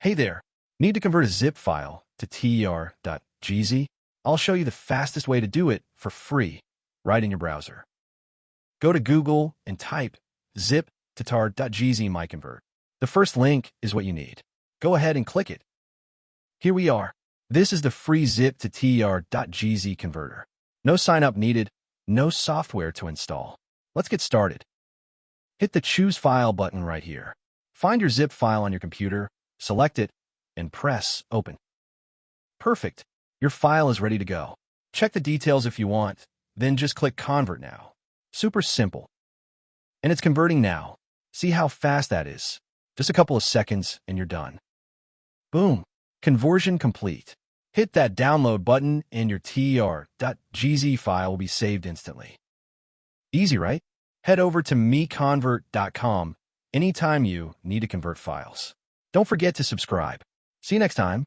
Hey there, need to convert a zip file to TAR.GZ? I'll show you the fastest way to do it for free, right in your browser. Go to Google and type zip to TAR.GZ MiConvert. The first link is what you need. Go ahead and click it. Here we are. This is the free zip to TAR.GZ converter. No sign-up needed, no software to install. Let's get started. Hit the Choose File button right here. Find your zip file on your computer, select it, and press Open. Perfect. Your file is ready to go. Check the details if you want, then just click Convert Now. Super simple. And it's converting now. See how fast that is. Just a couple of seconds and you're done. Boom. Conversion complete. Hit that download button and your TAR.GZ file will be saved instantly. Easy, right? Head over to MiConvert.com anytime you need to convert files. Don't forget to subscribe. See you next time.